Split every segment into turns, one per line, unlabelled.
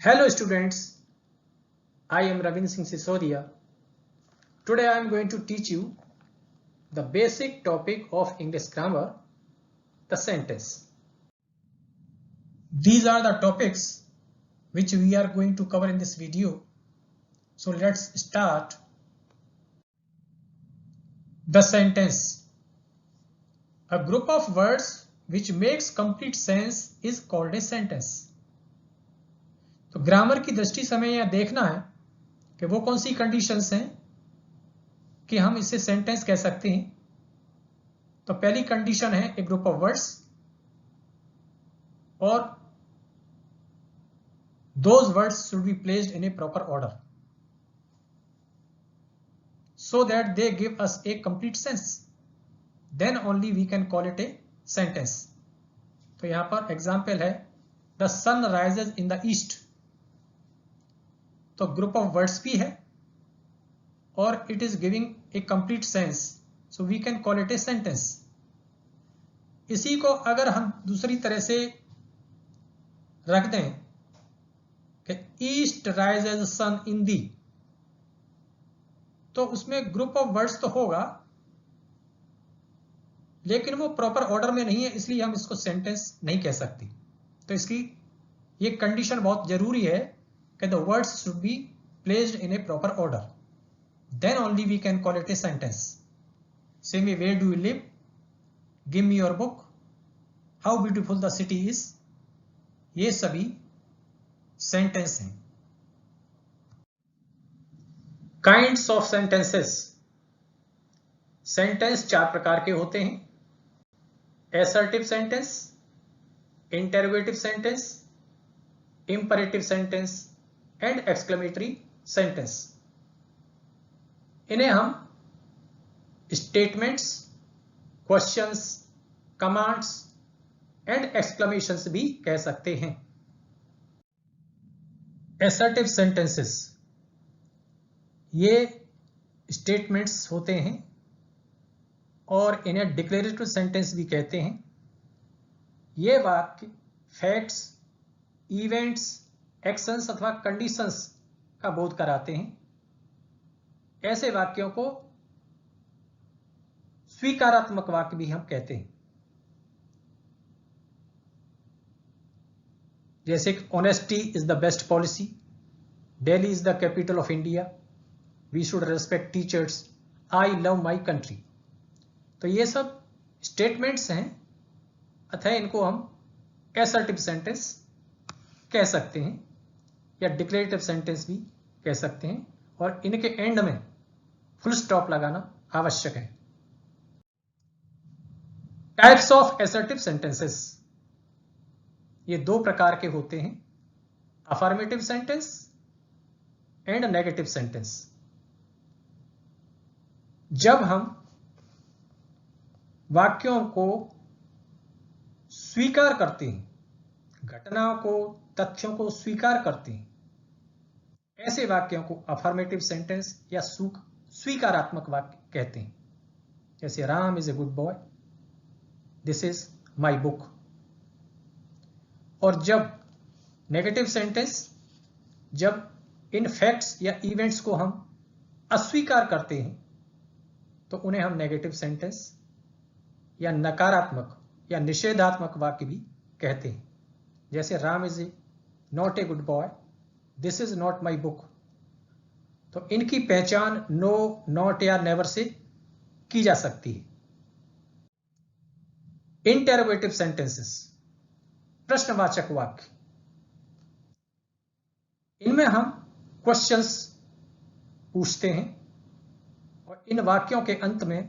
Hello students, I am Ravin Singh Sisodia. Today I am going to teach you the basic topic of English grammar, the sentence. These are the topics which we are going to cover in this video. So let's start. The sentence. A group of words which makes complete sense is called a sentence. तो grammar की दृष्टि से हमें यह देखना है कि वो कौन सी कंडीशंस हैं कि हम इसे सेंटेंस कह सकते हैं। तो पहली कंडीशन है ए ग्रुप ऑफ वर्ड्स और those words should be placed in a proper order so that they give us a complete sense, then only we can call it a sentence. तो यहां पर एग्जाम्पल है the sun rises in the east. तो group of words भी है और it is giving a complete sense, so we can call it a sentence. इसी को अगर हम दूसरी तरह से रख दें कि ईस्ट राइजेज सन इन दी, तो उसमें ग्रुप ऑफ वर्ड्स तो होगा लेकिन वो प्रॉपर ऑर्डर में नहीं है, इसलिए हम इसको सेंटेंस नहीं कह सकते. तो इसकी ये कंडीशन बहुत जरूरी है कि the words should be placed in a proper order, then only we can call it a sentence. Same way, where do you live, give me your book, how beautiful the city is, ये सभी sentence हैं. Kinds of sentences. Sentence चार प्रकार के होते हैं: assertive sentence, interrogative sentence, imperative sentence and exclamatory sentence. इन्हें हम स्टेटमेंट्स, क्वेश्चंस, कमांड्स एंड एक्सक्लेमेशंस भी कह सकते हैं. एसर्टिव सेंटेंसेस ये स्टेटमेंट्स होते हैं और इन्हें डिक्लेरेटिव सेंटेंस भी कहते हैं. ये वाक्य फैक्ट्स, इवेंट्स, एक्शंस अथवा कंडीशंस का बोध कराते हैं. ऐसे वाक्यों को स्वीकारात्मक वाक्य भी हम कहते हैं. जैसे honesty is the best policy, Delhi is the capital of India, we should respect teachers, I love my country. तो ये सब स्टेटमेंट्स हैं, अतः इनको हम एसर्टिव सेंटेंस कह सकते हैं या डिक्लेरेटिव सेंटेंस भी कह सकते हैं, और इनके एंड में फुल स्टॉप लगाना आवश्यक है. Types of assertive sentences. ये दो प्रकार के होते हैं: affirmative sentence and negative sentence. जब हम वाक्यों को स्वीकार करते हैं, घटनाओं को, तथ्यों को स्वीकार करते हैं, ऐसे वाक्यों को अफर्मेटिव सेंटेंस या स्वीकारात्मक वाक्य कहते हैं. जैसे Ram is a good boy, this is my book. और जब नेगेटिव सेंटेंस, जब इन फैक्ट्स या इवेंट्स को हम अस्वीकार करते हैं, तो उन्हें हम नेगेटिव सेंटेंस या नकारात्मक या निषेधात्मक वाक्य भी कहते हैं. जैसे Ram is not a good boy, this is not my book. तो इनकी पहचान नो, नॉट या नेवर से की जा सकती है. इंटरोगेटिव सेंटेंसेस, प्रश्नवाचक वाक्य. इनमें हम क्वेश्चंस पूछते हैं और इन वाक्यों के अंत में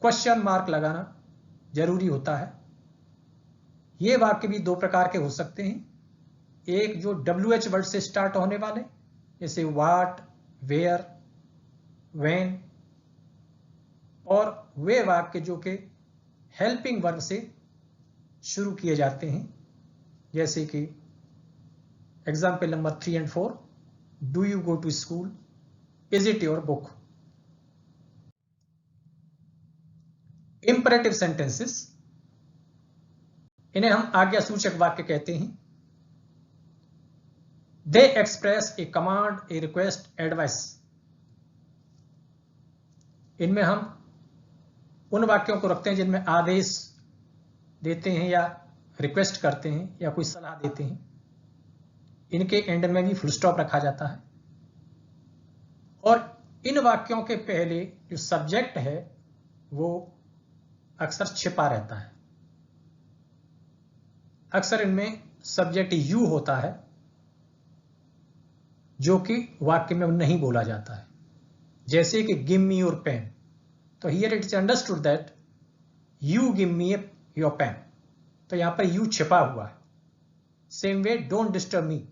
क्वेश्चन मार्क लगाना जरूरी होता है. ये वाक्य भी दो प्रकार के हो सकते हैं. एक जो WH वर्ड से स्टार्ट होने वाले, जैसे व्हाट, वेयर, व्हेन, और वे वाक्य जो कि हेल्पिंग वर्ब से शुरू किए जाते हैं, जैसे कि example number 3 and 4, do you go to school, is it your book. Imperative sentences, इन्हें हम आज्ञा सूचक वाक्य कहते हैं. They express a command, a request, advice. इनमें हम उन वाक्यों को रखते हैं जिनमें आदेश देते हैं या रिक्वेस्ट करते हैं या कोई सलाह देते हैं। इनके एंड में भी फुल स्टॉप रखा जाता है। और इन वाक्यों के पहले जो सब्जेक्ट है वो अक्सर छिपा रहता है। अक्सर इनमें सब्जेक्ट यू होता है जो कि वाक्य में नहीं बोला जाता है। जैसे कि गिव मी योर पेन, तो here it is understood that you give me your pen, तो यहां पर यू छिपा हुआ है। Same way don't disturb me,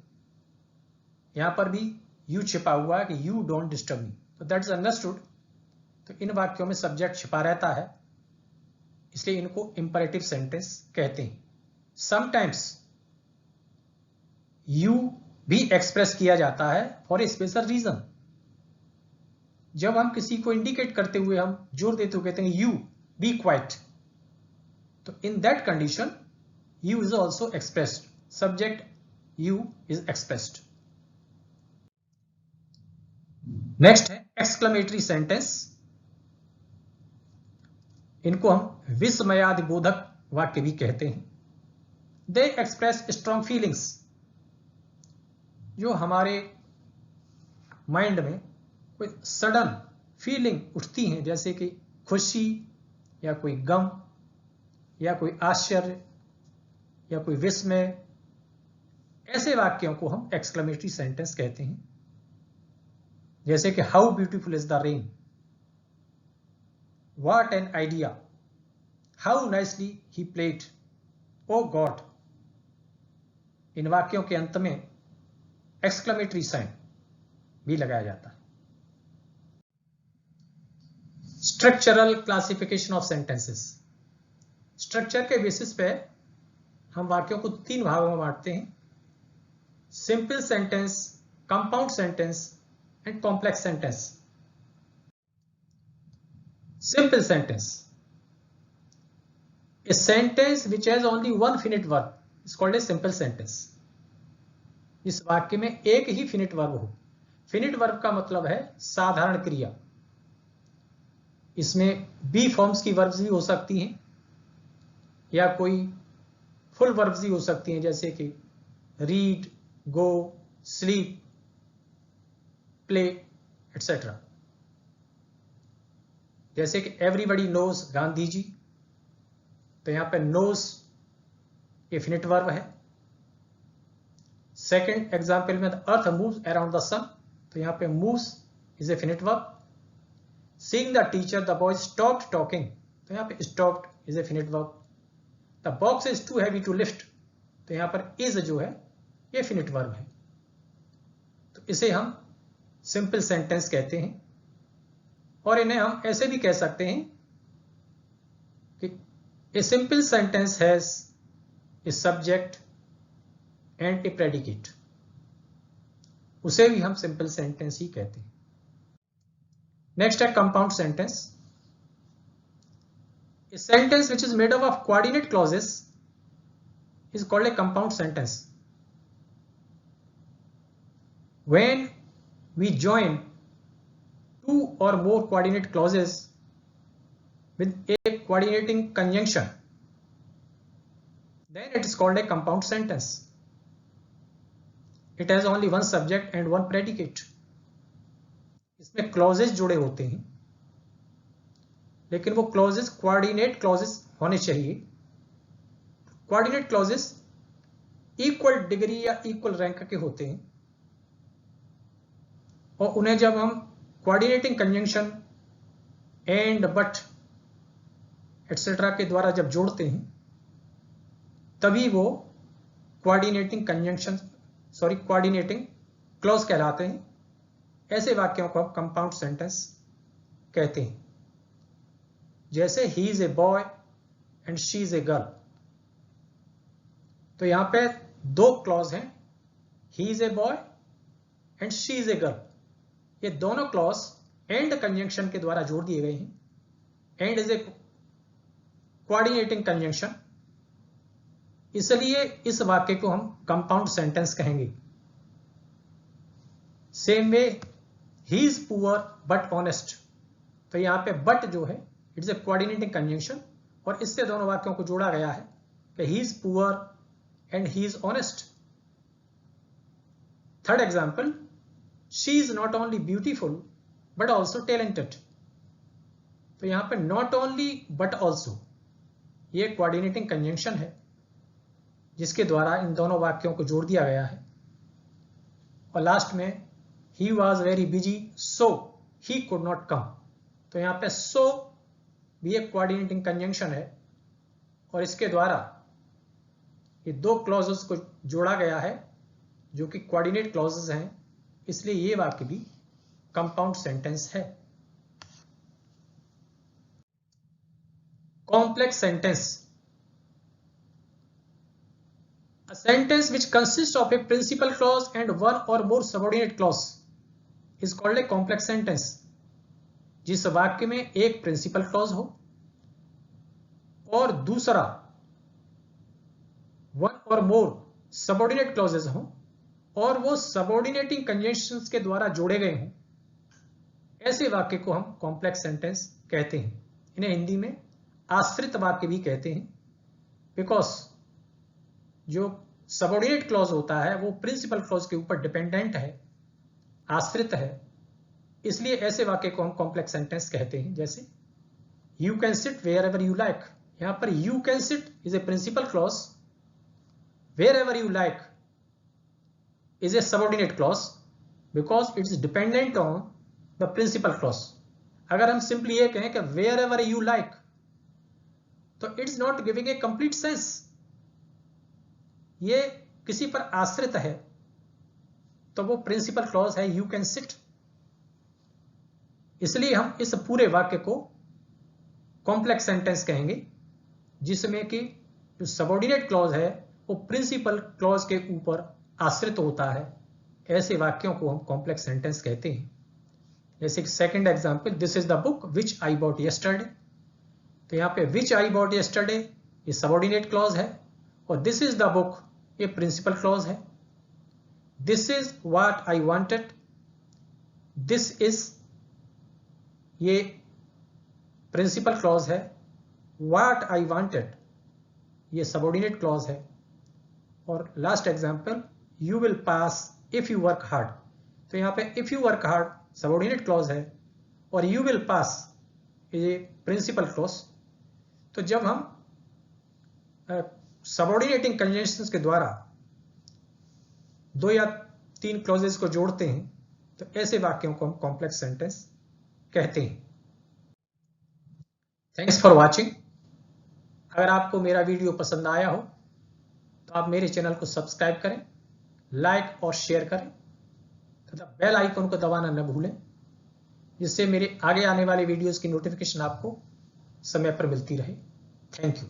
यहां पर भी यू छिपा हुआ है कि यू डोंट डिस्टर्ब मी, तो दैट इज अंडरस्टूड। तो इन वाक्यों में सब्जेक्ट छिपा रहता है, इसलिए इनको इंपरेटिव सेंटेंस कहते हैं। समटाइम्स यू भी एक्सप्रेस किया जाता है फॉर ए स्पेशल रीजन। जब हम किसी को इंडिकेट करते हुए हम जोर देते हुए कहते हैं यू बी क्वाइट, तो in that condition you is also expressed, subject you is expressed. Next है एक्सक्लेमेटरी सेंटेंस। इनको हम विस्मयादिबोधक वाक्य भी कहते हैं। दे एक्सप्रेस स्ट्रॉन्ग फीलिंग्स, जो हमारे माइंड में कोई सडन फीलिंग उठती हैं, जैसे कि खुशी या कोई गम या कोई आश्चर्य या कोई विस्मय, ऐसे वाक्यों को हम एक्सक्लेमेटरी सेंटेंस कहते हैं। जैसे कि how beautiful is the rain, what an idea, how nicely he played, oh god. इन वाक्यों के अंत में एक्सक्लेमेटरी साइन भी लगाया जाता है। Structural classification of sentences. Structure के बेसिस पे हम वाक्यों को 3 भागों में बांटते हैं: simple sentence, compound sentence and complex sentence. Simple sentence, a sentence which has only one finite verb is called a simple sentence। इस वाक्य में एक ही फिनिट वर्ब हो। फिनिट वर्ब का मतलब है साधारण क्रिया। इसमें बी फॉर्म्स की वर्ब्स भी हो सकती हैं या कोई फुल वर्ब्स भी हो सकती हैं, जैसे कि रीड, गो, स्लीप, प्ले एटसेट्रा। जैसे कि एवरीबडी नोज गांधी जी, तो यहां पे नोज ये फिनिट वर्ब है। सेकेंड एग्जाम्पल में the earth moves around the sun, तो यहां पे moves is a finite verb. Seeing the teacher the boy stopped talking, तो यहां पे stopped is a finite verb. The box is too heavy to lift, तो यहां पर इज जो है ये फिनिट वर्ब है। तो इसे हम सिंपल सेंटेंस कहते हैं। और इन्हें हम ऐसे भी कह सकते हैं कि a simple sentence has a subject and a predicate। उसे भी हम सिंपल सेंटेंस ही कहते हैं। नेक्स्ट है compound sentence. A sentence which is made up of coordinate clauses is called a compound sentence। When we join 2 or more coordinate clauses with a coordinating conjunction, then it is called a compound sentence। It has only one subject and one predicate। इसमें clauses जुड़े होते हैं, लेकिन वो clauses coordinate clauses होने चाहिए। coordinate clauses equal degree या equal rank के होते हैं, और उन्हें जब हम coordinating conjunction and but etcetera के द्वारा जब जोड़ते हैं तभी वो कोऑर्डिनेटिंग क्लॉज कहलाते हैं। ऐसे वाक्यों को हम कंपाउंड सेंटेंस कहते हैं। जैसे he is a boy and she is a girl, तो यहां पे 2 क्लॉज हैं, he is a boy and she is a girl. ये दोनों क्लॉज एंड कंजंक्शन के द्वारा जोड़ दिए गए हैं। And is a coordinating conjunction, इसलिए इस वाक्य को हम कंपाउंड सेंटेंस कहेंगे। Same way he is poor but honest, तो यहाँ पे बट जो है इट्स ए कोऑर्डिनेटिंग कंजंक्शन और इससे दोनों वाक्यों को जोड़ा गया है कि he is poor and he is honest. Third example, she is not only beautiful but also talented, तो यहाँ पे नॉट ओनली बट ऑल्सो ये कोऑर्डिनेटिंग कंजंक्शन है जिसके द्वारा इन दोनों वाक्यों को जोड़ दिया गया है। और लास्ट में he was very busy so he could not come, तो यहाँ पे so भी एक कोऑर्डिनेटिंग कंजंक्शन है और इसके द्वारा ये दो क्लॉजेस को जोड़ा गया है जो कि कोऑर्डिनेट क्लॉजेस हैं, इसलिए ये वाक्य भी कंपाउंड सेंटेंस है। Complex sentence, a sentence which consists of a principal clause and one or more subordinate clause is called a complex sentence। जिस वाक्य में एक प्रिंसिपल क्लॉज हो और दूसरा वन और मोर सबऑर्डिनेट क्लॉजेस हो और वो सबऑर्डिनेटिंग कंजंक्शंस के द्वारा जोड़े गए हों, ऐसे वाक्य को हम कॉम्प्लेक्स सेंटेंस कहते हैं। इन्हें हिंदी में आश्रित वाक्य भी कहते हैं, बिकॉज जो सबऑर्डिनेट क्लॉज होता है वो प्रिंसिपल क्लॉज के ऊपर डिपेंडेंट है, आश्रित है, इसलिए ऐसे वाक्य को हम कॉम्प्लेक्स सेंटेंस कहते हैं। जैसे you can sit wherever you like, यहां पर you can sit is a principal clause, wherever you like is a subordinate clause because it's dependent on the principal clause. अगर हम simply ये कहें कि वेयर एवर यू लाइक, तो it's not giving a complete sense, ये किसी पर आश्रित है, तो वो प्रिंसिपल क्लॉज है यू कैन सिट। इसलिए हम इस पूरे वाक्य को कॉम्प्लेक्स सेंटेंस कहेंगे जिसमें कि जो सबऑर्डिनेट क्लॉज है वो प्रिंसिपल क्लॉज के ऊपर आश्रित होता है। ऐसे वाक्यों को हम कॉम्प्लेक्स सेंटेंस कहते हैं। जैसे second example, this is the book which I bought yesterday, तो यहाँ पे विच आई बॉट यस्टरडे ये सबऑर्डिनेट क्लॉज है और दिस इज द बुक ये प्रिंसिपल क्लॉज है। This is what I wanted, this is ये प्रिंसिपल क्लॉज है, व्हाट आई वांटेड ये सबऑर्डिनेट क्लॉज है। और last example, you will pass if you work hard, तो यहाँ पे if you work hard subordinate clause है और यू विल पास ये प्रिंसिपल क्लॉज। तो जब हम सबऑर्डिनेटिंग कंजंक्शंस के द्वारा दो या तीन क्लॉजेस को जोड़ते हैं तो ऐसे वाक्यों को हम कॉम्प्लेक्स सेंटेंस कहते हैं। Thanks for watching. अगर आपको मेरा वीडियो पसंद आया हो तो आप मेरे चैनल को सब्सक्राइब करें, लाइक और शेयर करें तथा बेल आइकन को दबाना न भूलें, जिससे मेरे आगे आने वाले वीडियोस की नोटिफिकेशन आपको समय पर मिलती रहे। Thank you.